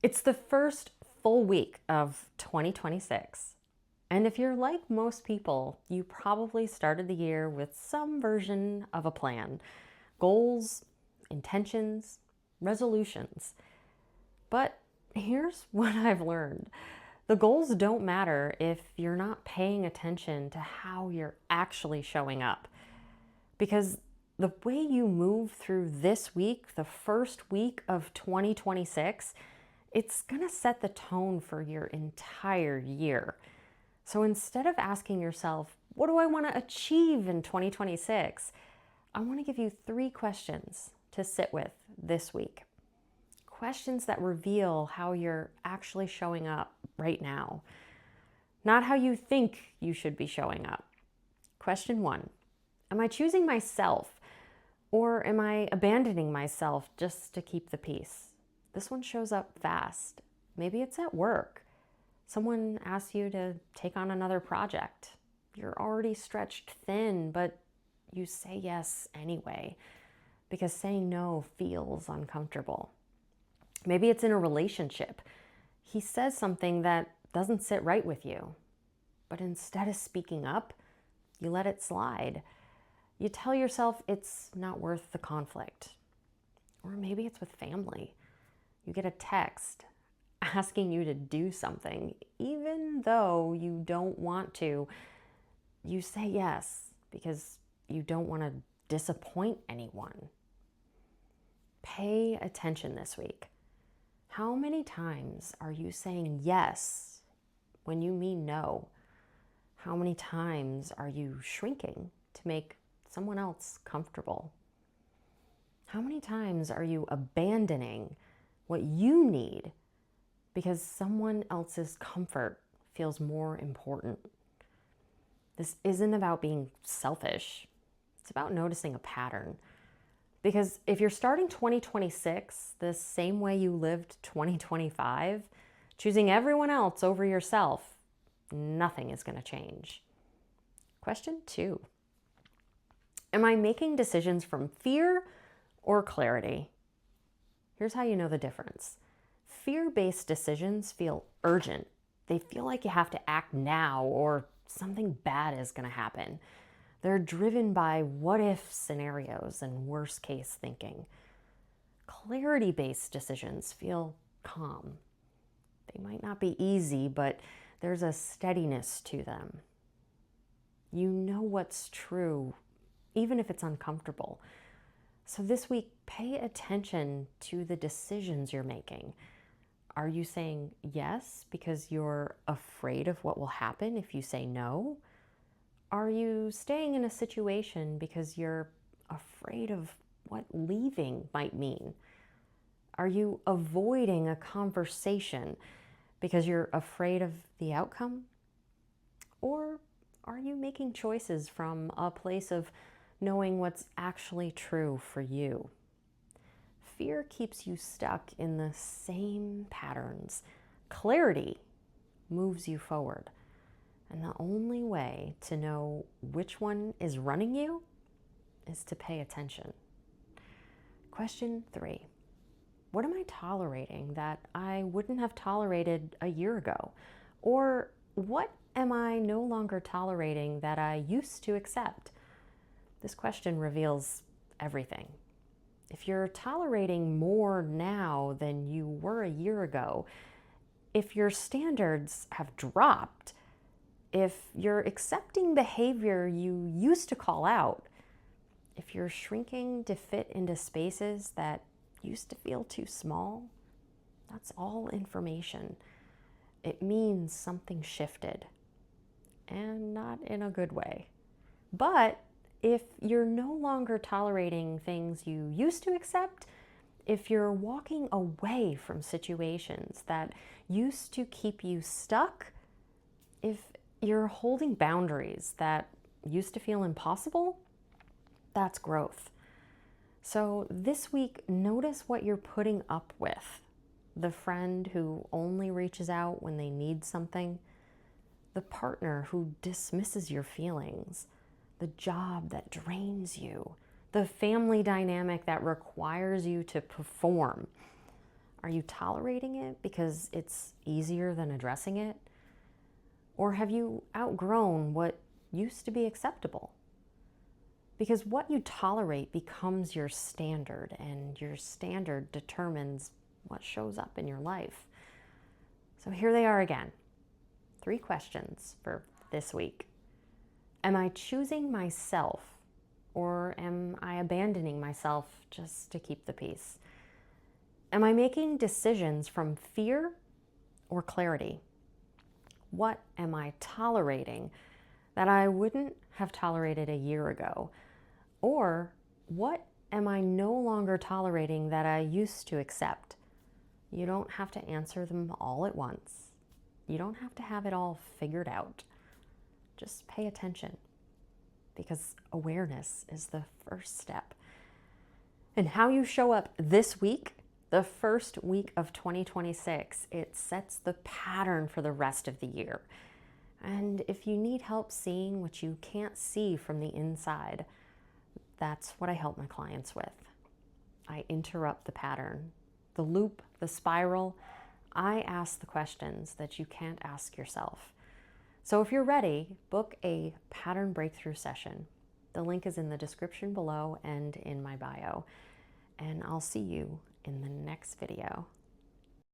It's the first full week of 2026. And if you're like most people, you probably started the year with some version of a plan: goals, intentions, resolutions. But here's what I've learned: the goals don't matter if you're not paying attention to how you're actually showing up. Because the way you move through this week, the first week of 2026, it's going to set the tone for your entire year. So instead of asking yourself, what do I want to achieve in 2026? I want to give you 3 questions to sit with this week. Questions that reveal how you're actually showing up right now, not how you think you should be showing up. Question 1: am I choosing myself, or am I abandoning myself just to keep the peace? This one shows up fast. Maybe it's at work. Someone asks you to take on another project. You're already stretched thin, but you say yes anyway because saying no feels uncomfortable. Maybe it's in a relationship. He says something that doesn't sit right with you, but instead of speaking up, you let it slide. You tell yourself it's not worth the conflict. Or maybe it's with family. You get a text asking you to do something, even though you don't want to. You say yes because you don't want to disappoint anyone. Pay attention this week. How many times are you saying yes when you mean no? How many times are you shrinking to make someone else comfortable? How many times are you abandoning what you need because someone else's comfort feels more important? This isn't about being selfish. It's about noticing a pattern. Because if you're starting 2026 the same way you lived 2025, choosing everyone else over yourself, nothing is going to change. Question 2: am I making decisions from fear or clarity? Here's how you know the difference. Fear-based decisions feel urgent. They feel like you have to act now or something bad is going to happen. They're driven by what-if scenarios and worst-case thinking. Clarity-based decisions feel calm. They might not be easy, but there's a steadiness to them. You know what's true, even if it's uncomfortable. So this week, pay attention to the decisions you're making. Are you saying yes because you're afraid of what will happen if you say no? Are you staying in a situation because you're afraid of what leaving might mean? Are you avoiding a conversation because you're afraid of the outcome? Or are you making choices from a place of knowing what's actually true for you? Fear keeps you stuck in the same patterns. Clarity moves you forward. And the only way to know which one is running you is to pay attention. Question 3: what am I tolerating that I wouldn't have tolerated a year ago? Or what am I no longer tolerating that I used to accept? This question reveals everything. If you're tolerating more now than you were a year ago, if your standards have dropped, if you're accepting behavior you used to call out, if you're shrinking to fit into spaces that used to feel too small, that's all information. It means something shifted, and not in a good way. But if you're no longer tolerating things you used to accept, if you're walking away from situations that used to keep you stuck, if you're holding boundaries that used to feel impossible, that's growth. So this week, notice what you're putting up with. The friend who only reaches out when they need something, the partner who dismisses your feelings, the job that drains you, the family dynamic that requires you to perform. Are you tolerating it because it's easier than addressing it? Or have you outgrown what used to be acceptable? Because what you tolerate becomes your standard, and your standard determines what shows up in your life. So here they are again. 3 questions for this week. Am I choosing myself, or am I abandoning myself just to keep the peace? Am I making decisions from fear or clarity? What am I tolerating that I wouldn't have tolerated a year ago? Or what am I no longer tolerating that I used to accept? You don't have to answer them all at once. You don't have to have it all figured out. Just pay attention, because awareness is the first step. And how you show up this week, the first week of 2026, it sets the pattern for the rest of the year. And if you need help seeing what you can't see from the inside, that's what I help my clients with. I interrupt the pattern, the loop, the spiral. I ask the questions that you can't ask yourself. So if you're ready, book a pattern breakthrough session. The link is in the description below and in my bio. And I'll see you in the next video.